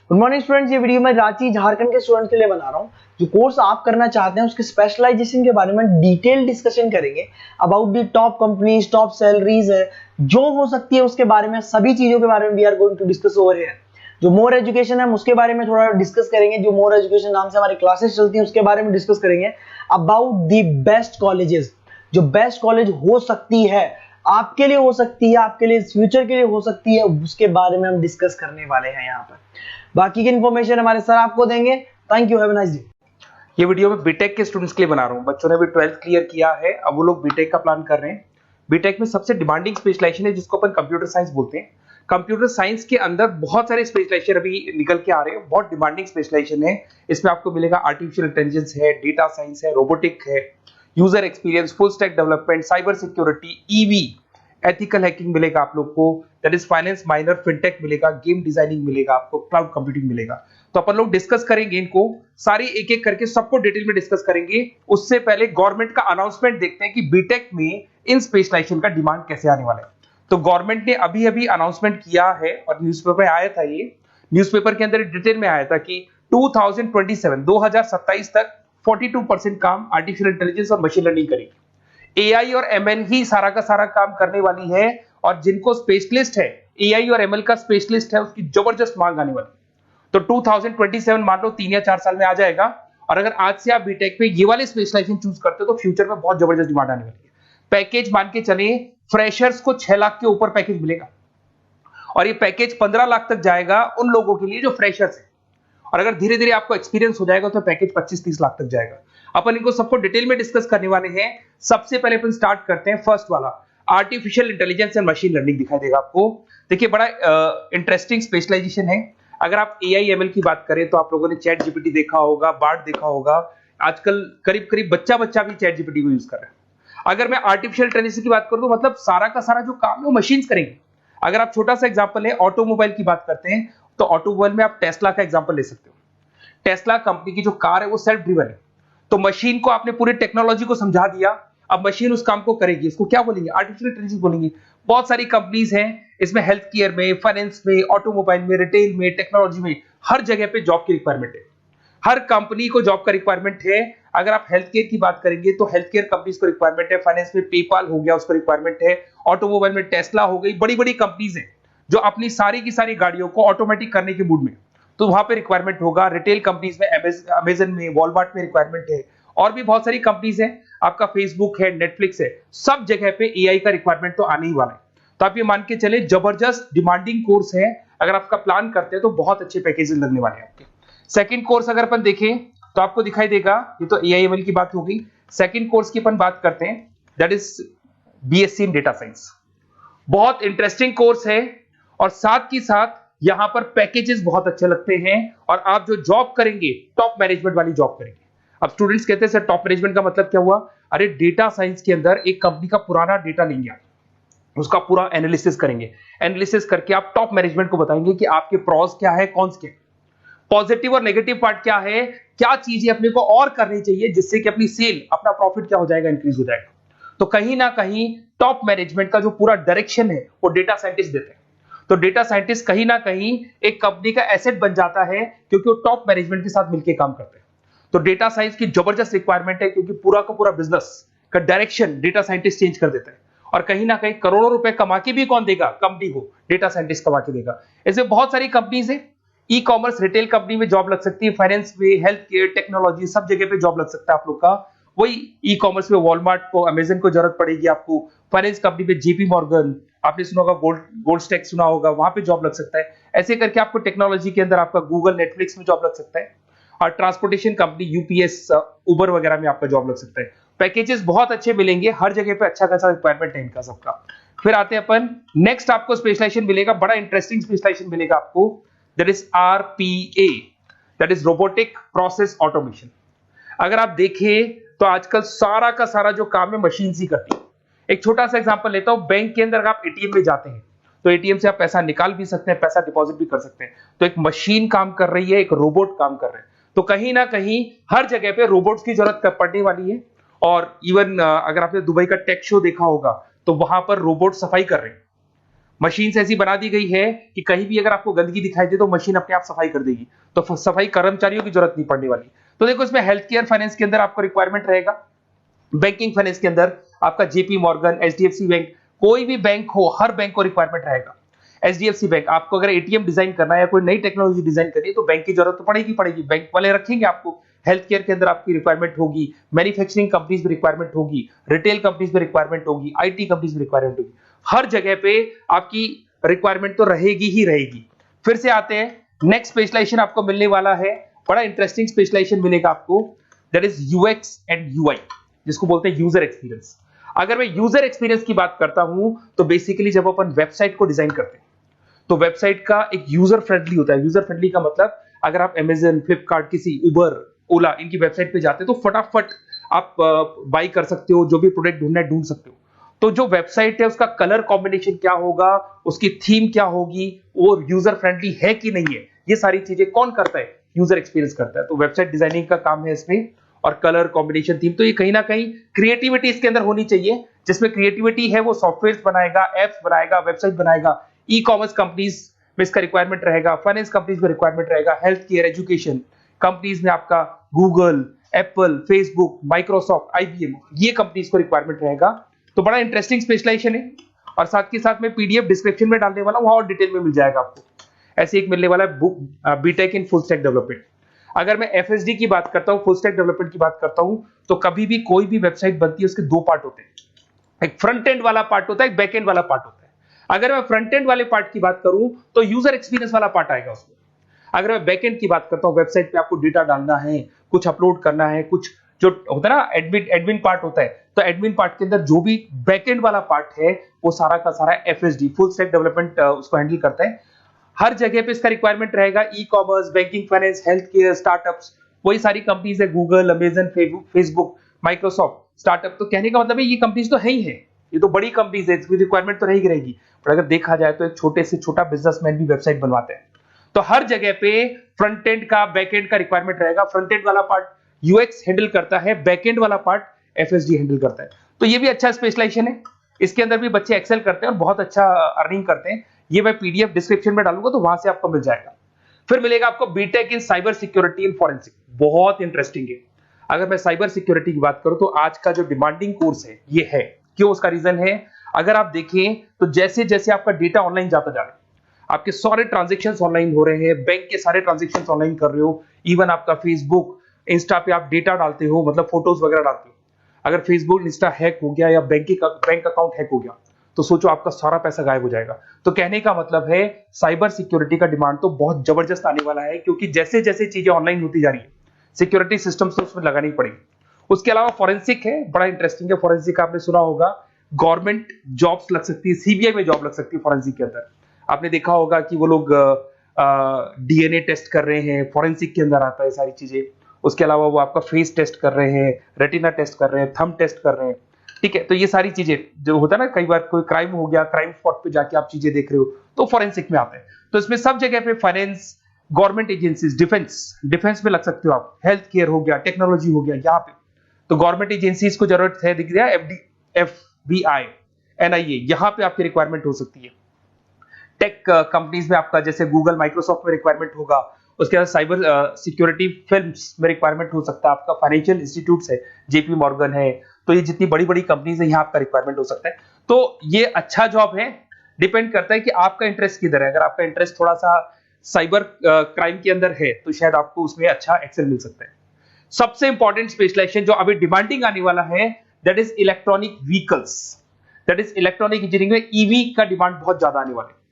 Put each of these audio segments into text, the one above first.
Good morning students, ये video मैं रांची झारखंड के स्टूडेंट्स के लिए बना रहा हूँ। जो कोर्स आप करना चाहते हैं उसके स्पेशलाइजेशन के बारे में डिटेल डिस्कशन करेंगे। About the top companies, top salaries है, जॉब हो सकती है उसके बारे में, सभी चीजों के बारे में we are going to discuss over here. जो मोर एजुकेशन है उसके बारे में थोड़ा डिस्कस करेंगे। जो मोर एजुकेशन नाम से हमारी क्लासेस चलती हैं उसके बारे में डिस्कस करेंगे। अबाउट दी बेस्ट कॉलेजेस, जो बेस्ट कॉलेज हो सकती है, आपके लिए हो सकती है, आपके लिए फ्यूचर के लिए हो सकती है, उसके बारे में हम डिस्कस करने वाले हैं यहाँ पर। बाकी की इन्फॉर्मेशन हमारे सर आपको देंगे। Thank you, have a nice day. ये वीडियो मैं बीटेक के स्टूडेंट्स के लिए बना रहा हूँ। बच्चों ने भी 12th क्लियर किया है, अब वो लोग बीटेक का प्लान कर रहे हैं। बीटेक में सबसे डिमांडिंग स्पेशलाइजेशन है जिसको अपन कंप्यूटर साइंस बोलते हैं। कंप्यूटर साइंस के अंदर बहुत सारे स्पेशलाइजेशन अभी निकल के आ रहे हैं, बहुत डिमांडिंग स्पेशलाइजेशन है। इसमें आपको मिलेगा आर्टिफिशियल इंटेलिजेंस है, डेटा साइंस है, रोबोटिक है, user experience, full stack development, cyber security, EV, ethical hacking मिलेगा आप लोग को, that is finance minor, fintech मिलेगा, गेम डिजाइनिंग मिलेगा आपको, क्लाउड कंप्यूटिंग मिलेगा। तो अपन लोग डिस्कस करेंगे इनको सारी एक एक करके, सबको डिटेल में डिस्कस करेंगे। उससे पहले गवर्नमेंट का अनाउंसमेंट देखते हैं कि बीटेक में इन स्पेशलाइजेशन का डिमांड कैसे आने वाला है। तो गवर्नमेंट ने अभी अभी अनाउंसमेंट किया है और न्यूज़पेपर में आया था, ये न्यूज़पेपर के अंदर डिटेल में आया था कि 2027 तक 42% काम आर्टिफिशियल इंटेलिजेंस और मशीन लर्निंग करेगी। एआई और एमएल ही सारा का सारा काम करने वाली है, और जिनको स्पेशलिस्ट है, एआई और एमएल का स्पेशलिस्ट है, उसकी जबरदस्त मांग आने वाली है। तो 2027 मान लो 3 या 4 साल में आ जाएगा। और अगर आज से आप बीटेक पे ये वाले स्पेशलाइजेशन चूज करते हो तो फ्यूचर में बहुत जबरदस्त डिमांड आने वाली है। पैकेज मान के चले, फ्रेशर्स को 6 लाख के ऊपर पैकेज मिलेगा, और ये पैकेज 15 लाख तक जाएगा उन लोगों के लिए जो फ्रेशर्स है। और अगर धीरे धीरे आपको एक्सपीरियंस हो जाएगा तो पैकेज 25-30 लाख तक जाएगा। अपन इनको सबको डिटेल में डिस्कस करने वाले हैं। सबसे पहले अपन स्टार्ट करते हैं फर्स्ट वाला, artificial intelligence and machine learning दिखाई देगा आपको। देखिए बड़ा इंटरेस्टिंग स्पेशलाइजेशन है। अगर आप एआई एमएल की बात करें तो आप लोगों ने चैट जीपीटी देखा होगा, बार्ड देखा होगा। आजकल करीब करीब बच्चा भी चैट जीपीटी को यूज कर रहा है। अगर मैं आर्टिफिशियल इंटेलिजेंस की बात करूं तो मतलब सारा का सारा जो काम है वो मशीन्स करेंगे। अगर आप छोटा सा एग्जांपल है, ऑटोमोबाइल की बात करते हैं तो ऑटोमोबाइल में आप टेस्ला का एग्जांपल ले सकते हो। टेस्ला कंपनी की जो कार है वो सेल्फ ड्रिवन है। तो मशीन को आपने पूरी टेक्नोलॉजी को समझा दिया, अब मशीन उस काम को करेगी। इसको क्या बोलेंगे? आर्टिफिशियल इंटेलिजेंस बोलेंगे। बहुत सारी कंपनीज हैं इसमें, हेल्थ केयर में, फाइनेंस में, ऑटोमोबाइल में, रिटेल में, टेक्नोलॉजी में, हर जगह पे जॉब की रिक्वायरमेंट है। हर कंपनी को जॉब का रिक्वायरमेंट है। अगर आप हेल्थ केयर की बात करेंगे तो हेल्थ केयर कंपनीज को रिक्वायरमेंट है, फाइनेंस में पेपाल हो गया उसको रिक्वायरमेंट है, ऑटोमोबाइल में टेस्ला हो गई, बड़ी बड़ी कंपनीज हैं जो अपनी सारी की सारी गाड़ियों को ऑटोमेटिक करने के मूड में, तो वहां पे रिक्वायरमेंट होगा। रिटेल कंपनीज में अमेजन में, वॉलमार्ट में रिक्वायरमेंट है, और भी बहुत सारी कंपनीज हैं, आपका फेसबुक है, नेटफ्लिक्स है, सब जगह पे एआई का रिक्वायरमेंट तो आने ही वाला है। तो आप ये मान के चले जबरदस्त डिमांडिंग कोर्स है। अगर आपका प्लान करते हैं तो बहुत अच्छे पैकेजेस लगने वाले हैं आपके। सेकंड कोर्स अगर अपन देखें तो आपको दिखाई देगा, ये तो एआई एमएल की बात हो गई। सेकंड कोर्स की अपन बात करते हैं, that is BSc in data science. बहुत इंटरेस्टिंग कोर्स है, और साथ ही साथ यहां पर पैकेजेस बहुत अच्छे लगते हैं, और आप जो जॉब करेंगे टॉप मैनेजमेंट वाली जॉब करेंगे। अब स्टूडेंट्स कहते हैं सर टॉप मैनेजमेंट का मतलब क्या हुआ? अरे डेटा साइंस के अंदर एक कंपनी का पुराना डेटा लेंगे आप, उसका पूरा एनालिसिस करेंगे, एनालिसिस करके आप टॉप मैनेजमेंट को बताएंगे कि आपके प्रॉस क्या है, कॉन्स क्या है, पॉजिटिव और नेगेटिव पार्ट क्या है, क्या चीजें अपने को और करनी चाहिए जिससे कि अपनी सेल, अपना प्रॉफिट क्या हो जाएगा, इंक्रीज हो जाएगा। तो कहीं ना कहीं टॉप मैनेजमेंट का जो पूरा डायरेक्शन है वो डेटा साइंटिस्ट देते हैं। तो डेटा साइंटिस्ट कहीं ना कहीं एक कंपनी का एसेट बन जाता है, क्योंकि वो टॉप मैनेजमेंट के साथ मिलकर काम करते हैं। तो डेटा साइंस की जबरदस्त रिक्वायरमेंट है, क्योंकि पूरा का पूरा बिजनेस का डायरेक्शन डेटा साइंटिस्ट चेंज कर देता है। और कहीं ना कहीं करोड़ों रुपए कमा के भी कौन देगा? कंपनी को डेटा साइंटिस्ट कमा के देगा। ऐसे बहुत सारी कंपनीज है, ई कॉमर्स, रिटेल कंपनी में जॉब लग सकती है, फाइनेंस में, हेल्थ केयर, टेक्नोलॉजी, सब जगह पे जॉब लग सकता है आप लोग का। वही ई कॉमर्स में वॉलमार्ट को, अमेजन को जरूरत पड़ेगी आपको। फाइनेंस कंपनी में जेपी मॉर्गन, आपने सुना होगा, गोल्ड स्टैक सुना होगा, वहां पे जॉब लग सकता है। ऐसे करके आपको टेक्नोलॉजी के अंदर आपका गूगल, नेटफ्लिक्स में जॉब लग सकता है। और ट्रांसपोर्टेशन कंपनी, यूपीएस, उबर वगैरह में आपका जॉब लग सकता है। पैकेजेस बहुत अच्छे मिलेंगे, हर जगह पे अच्छा खासा रिक्वायरमेंट है इनका सबका। फिर आते हैं अपन नेक्स्ट, आपको स्पेशलाइजेशन मिलेगा, बड़ा इंटरेस्टिंग स्पेशलाइजेशन मिलेगा आपको, that is RPA, that is robotic process automation. अगर आप देखें तो आजकल सारा का सारा जो काम है मशीन ही करती है। एक छोटा सा एग्जांपल लेता हूं, बैंक के अंदर आप एटीएम में जाते हैं तो एटीएम से आप पैसा निकाल भी सकते हैं, पैसा डिपॉजिट भी कर सकते हैं। तो एक मशीन काम कर रही है, एक रोबोट काम कर रहे हैं। तो कहीं ना कहीं हर जगह पे रोबोट्स की जरूरत पड़ने वाली है। और इवन अगर आपने दुबई का टेक शो देखा होगा तो वहां पर रोबोट सफाई कर रहे हैं। मशीन ऐसी बना दी गई है कि कहीं भी अगर आपको गंदगी दिखाई दे तो मशीन अपने आप सफाई कर देगी, तो सफाई कर्मचारियों की जरूरत नहीं पड़ने वाली। तो देखो इसमें हेल्थ केयर फाइनेंस के अंदर आपको रिक्वायरमेंट रहेगा, बैंकिंग फाइनेंस के अंदर आपका जेपी मॉर्गन, एचडीएफसी बैंक, कोई भी बैंक हो, हर बैंक को रिक्वायरमेंट रहेगा। एचडीएफसी बैंक, आपको अगर एटीएम डिजाइन करना है या कोई नई टेक्नोलॉजी डिजाइन करनी है तो बैंक की जरूरत तो पड़ेगी, बैंक वाले रखेंगे आपको। हेल्थ केयर के अंदर आपकी रिक्वायरमेंट होगी, मैन्युफैक्चरिंग कंपनीज में रिक्वायरमेंट होगी, रिटेल कंपनीज में रिक्वायरमेंट होगी, आईटी कंपनीज में रिक्वायरमेंट होगी, हर जगह पे आपकी रिक्वायरमेंट तो रहेगी ही रहेगी। फिर से आते हैं नेक्स्ट स्पेशलाइजेशन आपको मिलने वाला है, बड़ा इंटरेस्टिंग स्पेशलाइजेशन मिलेगा आपको, that is UX and UI, जिसको बोलते हैं यूजर एक्सपीरियंस। अगर मैं यूजर एक्सपीरियंस की बात करता हूं तो बेसिकली जब अपन वेबसाइट को डिजाइन करते हैं तो वेबसाइट का एक यूजर फ्रेंडली होता है। यूजर फ्रेंडली का मतलब अगर आप अमेजन, फ्लिपकार्ट, किसी उबर, ओला, इनकी वेबसाइट पे जाते हैं तो फटाफट आप बाई कर सकते हो, जो भी प्रोडक्ट ढूंढना है ढूंढ सकते हो। तो जो वेबसाइट है उसका कलर कॉम्बिनेशन क्या होगा, उसकी थीम क्या होगी, वो यूजर फ्रेंडली है कि नहीं है, ये सारी चीजें कौन करता है, यूजर एक्सपीरियंस करता है। तो वेबसाइट डिजाइनिंग का काम है इसमें, और कलर कॉम्बिनेशन, थीम, तो ये कहीं ना कहीं क्रिएटिविटी इसके अंदर होनी चाहिए। जिसमें क्रिएटिविटी है वो सॉफ्टवेयर बनाएगा, एप्स बनाएगा, वेबसाइट बनाएगा। ई कॉमर्स कंपनीज में इसका रिक्वायरमेंट रहेगा, फाइनेंस कंपनीज में रिक्वायरमेंट रहेगा, हेल्थ केयर, एजुकेशन कंपनीज में आपका Google, Apple, Facebook, Microsoft, IBM, ये कंपनीज को रिक्वायरमेंट रहेगा। तो बड़ा इंटरेस्टिंग स्पेशलाइजेशन है, और साथ के साथ में पीडीएफ डिस्क्रिप्शन में डालने वाला हूं, वहां और डिटेल में मिल जाएगा आपको। ऐसे एक मिलने वाला है BTech in full stack development. अगर मैं एफएसडी की बात करता हूं, फुल स्टैक डेवलपमेंट की बात करता हूं, तो कभी भी कोई भी वेबसाइट बनती है उसके दो पार्ट होते हैं, एक फ्रंट एंड वाला पार्ट होता है, एक बैक एंड वाला पार्ट होता है। अगर मैं फ्रंट एंड वाले पार्ट की बात करूं तो यूजर एक्सपीरियंस वाला पार्ट आएगा उसमें। अगर मैं बैक एंड की बात करता हूं, वेबसाइट पे आपको डेटा डालना है, कुछ अपलोड करना है, कुछ जो होता है ना एडमिन पार्ट होता है, तो एडमिन पार्ट के अंदर जो भी बैक एंड वाला पार्ट है वो सारा का सारा एफएसडी, फुल स्टैक डेवलपमेंट, उसको हैंडल करता है। हर जगह पे इसका रिक्वायरमेंट रहेगा। E commerce, banking, finance, health care, startups, वही सारी कंपनीज है, Google, Amazon, Facebook, Microsoft, startup. तो कहने का मतलब है ये कंपनीज तो है ही है, ये तो बड़ी कंपनीज है, इसकी रिक्वायरमेंट तो रहेगी। पर अगर देखा जाए तो एक छोटे से छोटा बिजनेसमैन भी वेबसाइट बनवाते हैं। तो हर जगह पे फ्रंट एंड का, बैक एंड का रिक्वायरमेंट रहेगा। फ्रंट एंड वाला पार्ट यूएक्स हैंडल करता है, बैक एंड वाला पार्ट एफएसडी हैंडल करता है। तो ये भी अच्छा स्पेशलाइजेशन है, इसके अंदर भी बच्चे एक्सेल करते हैं और बहुत अच्छा अर्निंग करते हैं। ये मैं पीडीएफ डिस्क्रिप्शन में डालूंगा तो वहां से आपको मिल जाएगा। फिर मिलेगा आपको BTech in cyber security and forensic, बहुत इंटरेस्टिंग है। अगर मैं साइबर सिक्योरिटी की बात करूं तो आज का जो डिमांडिंग कोर्स है ये है। क्यों? उसका रीजन है, अगर आप देखें तो जैसे जैसे आपका डेटा ऑनलाइन जाता जा रहा है, आपके सारे ट्रांजेक्शंस ऑनलाइन हो रहे हैं, बैंक के सारे ट्रांजेक्शंस ऑनलाइन कर रहे हो, इवन आपका फेसबुक, इंस्टा पे आप डेटा डालते हो, मतलब फोटोज वगैरह डालते हो। अगर फेसबुक, इंस्टा हैक हो गया या बैंक अकाउंट हैक हो गया तो सोचो आपका सारा पैसा गायब हो जाएगा। तो कहने का मतलब है साइबर सिक्योरिटी का डिमांड तो बहुत जबरदस्त आने वाला है, क्योंकि जैसे जैसे चीजें ऑनलाइन होती जा रही है सिक्योरिटी सिस्टम्स तो उसमें लगानी पड़ेगी। उसके अलावा फॉरेंसिक है, बड़ा इंटरेस्टिंग है। फॉरेंसिक आपने सुना होगा, गवर्नमेंट जॉब्स लग सकती है, सीबीआई में जॉब लग सकती है फॉरेंसिक के अंदर। आपने देखा होगा कि वो लोग डीएनए टेस्ट कर रहे हैं, फॉरेंसिक के अंदर आता है सारी चीजें। उसके अलावा वो आपका फेस टेस्ट कर रहे हैं, रेटिना टेस्ट कर रहे हैं, थंब टेस्ट कर रहे हैं, ठीक है। तो ये सारी चीजें जो होता है ना, कई बार कोई क्राइम हो गया, क्राइम स्पॉट पे जाके आप चीजें देख रहे हो तो फॉरेंसिक में आते हैं। तो इसमें सब जगह पे फाइनेंस, गवर्नमेंट एजेंसीज, डिफेंस में लग सकते हो आप, हेल्थ केयर हो गया, टेक्नोलॉजी हो गया, यहाँ पे तो गवर्नमेंट एजेंसीज को जरूरत है, दिख गया एफबीआई, एनआईए, यहाँ पे आपकी रिक्वायरमेंट हो सकती है। टेक कंपनीज में आपका जैसे गूगल, माइक्रोसॉफ्ट में रिक्वायरमेंट होगा। उसके बाद साइबर सिक्योरिटी फिल्म्स में रिक्वायरमेंट हो सकता है आपका, फाइनेंशियल इंस्टीट्यूट्स है, जेपी मॉर्गन है, तो ये जितनी बड़ी बड़ी कंपनीज है यहाँ आपका रिक्वायरमेंट हो सकता है। तो ये अच्छा जॉब है, डिपेंड करता है कि आपका इंटरेस्ट किधर है। अगर आपका इंटरेस्ट थोड़ा सा साइबर क्राइम के अंदर है तो शायद आपको उसमें अच्छा एक्सेल मिल सकता है। सबसे इंपॉर्टेंट स्पेशलाइजेशन जो अभी डिमांडिंग आने वाला है, that is electronic vehicles, that is electronic engineering में ईवी का डिमांड बहुत ज्यादा आने वाला है।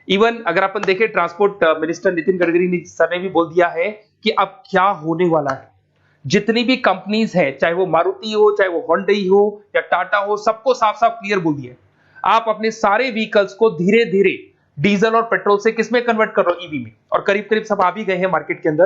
इवन अगर अपन देखें, transport minister Nitin Gadkari sir ने भी बोल दिया है कि अब क्या होने वाला है, जितनी भी कंपनीज है, चाहे वो मारुति हो, चाहे वो होंडई हो या टाटा हो, सबको साफ साफ क्लियर बोल दिया, आप अपने सारे व्हीकल्स को धीरे धीरे डीजल और पेट्रोल से किसमें कन्वर्ट कर रहे हो, ईवी में। और करीब करीब सब आ भी गए हैं मार्केट के अंदर।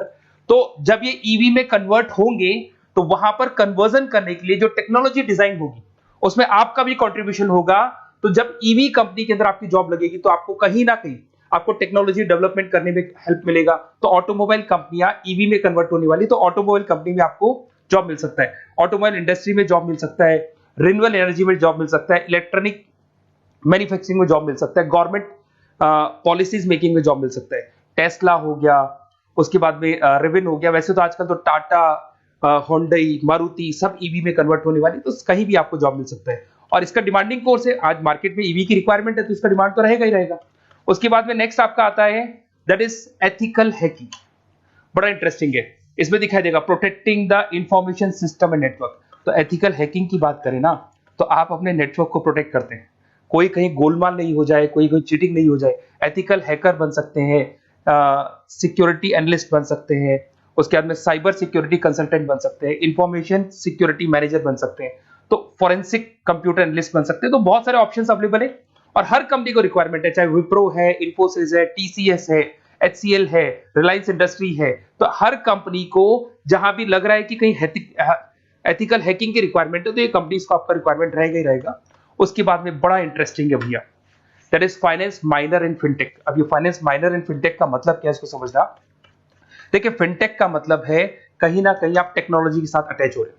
तो जब ये ईवी में कन्वर्ट होंगे तो वहां पर कन्वर्जन करने के लिए जो टेक्नोलॉजी डिजाइन होगी उसमें आपका भी कंट्रीब्यूशन होगा। तो जब ईवी कंपनी के अंदर आपकी जॉब लगेगी तो आपको कहीं ना कहीं आपको टेक्नोलॉजी डेवलपमेंट करने में हेल्प मिलेगा। तो ऑटोमोबाइल कंपनियां ईवी में कन्वर्ट होने वाली, तो ऑटोमोबाइल कंपनी में आपको जॉब मिल सकता है, ऑटोमोबाइल इंडस्ट्री में जॉब मिल सकता है, रिन्यूएबल एनर्जी में जॉब मिल सकता है, इलेक्ट्रॉनिक मैन्युफैक्चरिंग में जॉब मिल सकता है, गवर्नमेंट पॉलिसीज मेकिंग में जॉब मिल सकता है, टेस्ला हो गया, उसके बाद में रिविन हो गया। वैसे तो आजकल तो टाटा, होंडई, मारुति सब ईवी में कन्वर्ट होने वाली, तो कहीं भी आपको जॉब मिल सकता है। और इसका डिमांडिंग कोर्स है, आज मार्केट में ईवी की रिक्वायरमेंट है तो इसका डिमांड तो रहेगा ही रहेगा। उसके बाद में नेक्स्ट आपका आता है दैट इज एथिकल हैकिंग। बड़ा इंटरेस्टिंग है, इसमें दिखाई देगा protecting the information system and network. तो एथिकल हैकिंग की बात करें ना, तो आप अपने नेटवर्क को प्रोटेक्ट करते हैं, कोई कहीं गोलमाल नहीं हो जाए, कोई चीटिंग नहीं हो जाए। एथिकल हैकर बन सकते हैं, सिक्योरिटी एनालिस्ट बन सकते हैं, उसके बाद में साइबर सिक्योरिटी कंसल्टेंट बन सकते हैं, इंफॉर्मेशन सिक्योरिटी मैनेजर बन सकते हैं, तो फॉरेंसिक कंप्यूटर एनालिस्ट बन सकते हैं। तो बहुत सारे ऑप्शंस अवेलेबल है और हर कंपनी को रिक्वायरमेंट है, चाहे विप्रो है, इन्फोसिस है, टीसीएस है, HCL है, रिलायंस इंडस्ट्री है। तो हर कंपनी को जहां भी लग रहा है कि कहीं एथिकल हैकिंग की रिक्वायरमेंट है तो ये कंपनीज को आपका रिक्वायरमेंट रहेगा ही रहेगा। उसके बाद में बड़ा इंटरेस्टिंग है भैया, that is finance minor in fintech. अब ये फाइनेंस माइनर इन फिनटेक का मतलब क्या है, इसको समझना। देखिए, फिनटेक का मतलब है कहीं ना कहीं आप टेक्नोलॉजी के साथ अटैच हो रहे हो,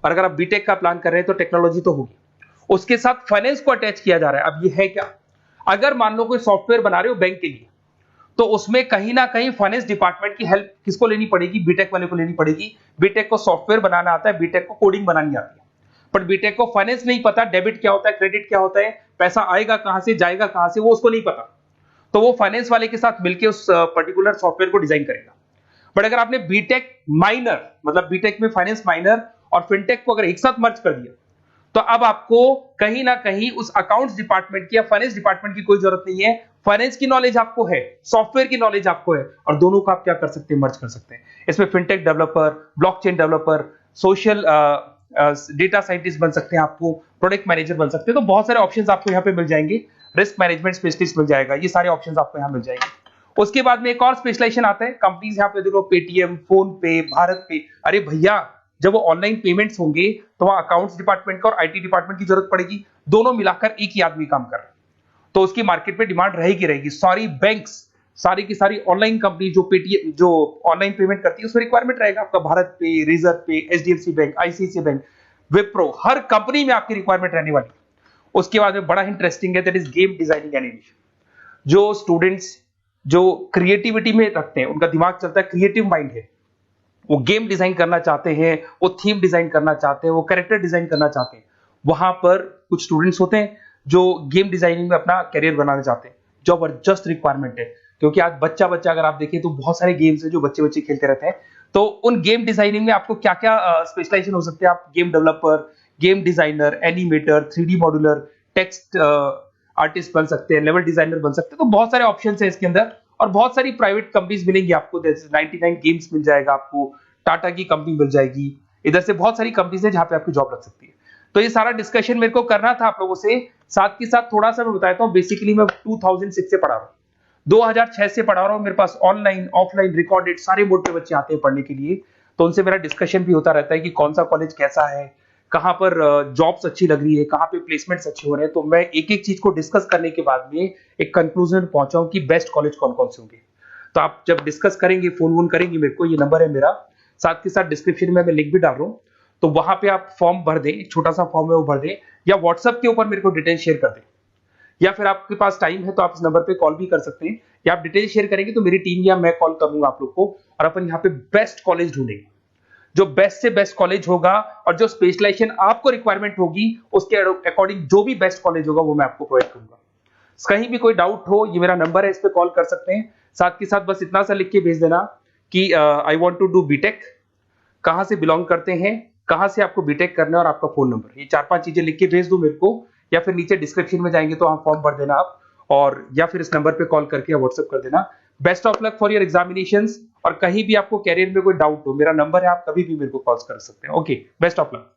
और अगर आप बीटेक का प्लान कर रहे हैं तो टेक्नोलॉजी तो होगी, उसके साथ फाइनेंस को अटैच किया जा रहा है। अब ये है क्या, अगर मान लो कोई सॉफ्टवेयर बना रहे हो बैंक के लिए, तो उसमें कहीं ना कहीं फाइनेंस डिपार्टमेंट की हेल्प किसको लेनी पड़ेगी, बीटेक वाले को लेनी पड़ेगी। बीटेक को सॉफ्टवेयर बनाना आता है, बीटेक को कोडिंग बनानी आती है, बट बीटेक को फाइनेंस नहीं पता, डेबिट क्या होता है, क्रेडिट क्या होता है, पैसा आएगा कहां से, जाएगा कहां से, वो उसको नहीं पता। तो वो फाइनेंस वाले के साथ मिलकर उस पर्टिकुलर सॉफ्टवेयर को डिजाइन करेगा। बट अगर आपने बीटेक माइनर, मतलब बीटेक में फाइनेंस माइनर और फिनटेक को अगर एक साथ मर्ज कर दिया, तो अब आपको कहीं ना कहीं उस अकाउंट्स डिपार्टमेंट की या फाइनेंस डिपार्टमेंट की कोई जरूरत नहीं है। फाइनेंस की नॉलेज आपको है, सॉफ्टवेयर की नॉलेज आपको है, और दोनों को आप क्या कर सकते हैं, मर्ज कर सकते हैं। इसमें fintech developer, blockchain developer, social data scientist बन सकते हैं, आपको प्रोडक्ट मैनेजर बन सकते हैं। तो बहुत सारे ऑप्शंस आपको यहाँ पे मिल जाएंगे, रिस्क मैनेजमेंट स्पेशलिस्ट मिल जाएगा, ये सारे ऑप्शंस आपको यहाँ मिल जाएंगे। उसके बाद में एक और स्पेशलाइजेशन आता है, कंपनीज यहाँ पे देखो, पेटीएम, फोन पे, भारत पे। अरे भैया, जब वो ऑनलाइन पेमेंट्स होंगे तो वहां अकाउंट्स डिपार्टमेंट का और आईटी डिपार्टमेंट की जरूरत पड़ेगी, दोनों मिलाकर एक ही आदमी काम कर रहा है, तो उसकी मार्केट में डिमांड रहेगी रहेगी। सारी बैंक्स, सारी की सारी ऑनलाइन कंपनी जो पेटीएम, जो ऑनलाइन पेमेंट करती है, उसमें रिक्वायरमेंट रहेगा आपका। भारत पे, reserve pay, HDFC bank, ICICI bank, Wipro, हर कंपनी में आपकी रिक्वायरमेंट रहने वाली है। उसके बाद में बड़ा इंटरेस्टिंग है, that is game designing animation. जो स्टूडेंट्स जो क्रिएटिविटी में रखते हैं, उनका दिमाग चलता है, क्रिएटिव माइंड है, वो गेम डिजाइन करना चाहते हैं, वो थीम डिजाइन करना चाहते हैं, वो कैरेक्टर डिजाइन करना चाहते हैं, वहां पर कुछ स्टूडेंट्स होते हैं जो गेम डिजाइनिंग में अपना करियर बनाना चाहते हैं। जबरदस्त रिक्वायरमेंट है, क्योंकि आज बच्चा बच्चा अगर आप देखें तो बहुत सारे गेम्स हैं जो बच्चे बच्चे खेलते रहते हैं। तो उन गेम डिजाइनिंग में आपको क्या क्या स्पेशलाइजेशन हो सकते हैं, आप game developer, game designer, animator, 3D modular, text artist बन सकते हैं, लेवल डिजाइनर बन सकते हैं। तो बहुत सारे ऑप्शंस हैं इसके अंदर, और बहुत सारी प्राइवेट कंपनीज मिलेंगी आपको, जैसे 99 गेम्स मिल जाएगा आपको, टाटा की कंपनी मिल जाएगी, इधर से बहुत सारी कंपनीज है जहां पे आपकी जॉब लग सकती है। तो ये सारा डिस्कशन मेरे को करना था आप लोगों से, साथ के साथ थोड़ा सा मैं बताता हूँ। बेसिकली मैं 2006 से पढ़ा रहा हूँ, 2006 से पढ़ा रहा हूँ। मेरे पास ऑनलाइन, ऑफलाइन, रिकॉर्डेड सारे मोड पे बच्चे आते हैं पढ़ने के लिए, तो उनसे मेरा डिस्कशन भी होता रहता है कि कौन सा कॉलेज कैसा है, कहाँ पर जॉब्स अच्छी लग रही है, कहाँ पे प्लेसमेंट्स अच्छे हो रहे हैं। तो मैं एक एक चीज को डिस्कस करने के बाद में एक कंक्लूजन में पहुंचा हूं कि बेस्ट कॉलेज कौन कौन से होंगे। तो आप जब डिस्कस करेंगे, फोन वोन करेंगे मेरे को, ये नंबर है मेरा, साथ के साथ डिस्क्रिप्शन में मैं लिंक भी डाल रहा हूँ, तो वहां पे आप फॉर्म भर दें, एक छोटा सा फॉर्म है वो भर दें, या व्हाट्सएप के ऊपर मेरे को डिटेल शेयर कर दें, या फिर आपके पास टाइम है तो आप इस नंबर पे कॉल भी कर सकते हैं, या आप डिटेल शेयर करेंगे तो मेरी टीम या मैं कॉल करूंगा आप लोग को, और अपन यहाँ पे बेस्ट कॉलेज ढूंढेंगे, जो बेस्ट से बेस्ट कॉलेज होगा, और जो स्पेशलाइजेशन आपको रिक्वायरमेंट होगी उसके अकॉर्डिंग जो भी बेस्ट कॉलेज होगा वो मैं आपको प्रोवाइड करूंगा। कहीं भी कोई डाउट हो, ये मेरा नंबर है, इस पे कॉल कर सकते हैं। साथ के साथ बस इतना सा लिख के भेज देना कि I want to do BTech, कहां से बिलोंग करते हैं, कहां से आपको बीटेक करना है, और आपका फोन नंबर, ये 4-5 चीजें लिख के भेज दो मेरे को, या फिर नीचे डिस्क्रिप्शन में जाएंगे तो आप फॉर्म भर देना आप, और या फिर इस नंबर पे कॉल करके या व्हाट्सएप कर देना। Best of luck for your examinations, और कहीं भी आपको कैरियर में कोई डाउट हो, मेरा नंबर है, आप कभी भी मेरे को कॉल कर सकते हैं। Okay, best of luck.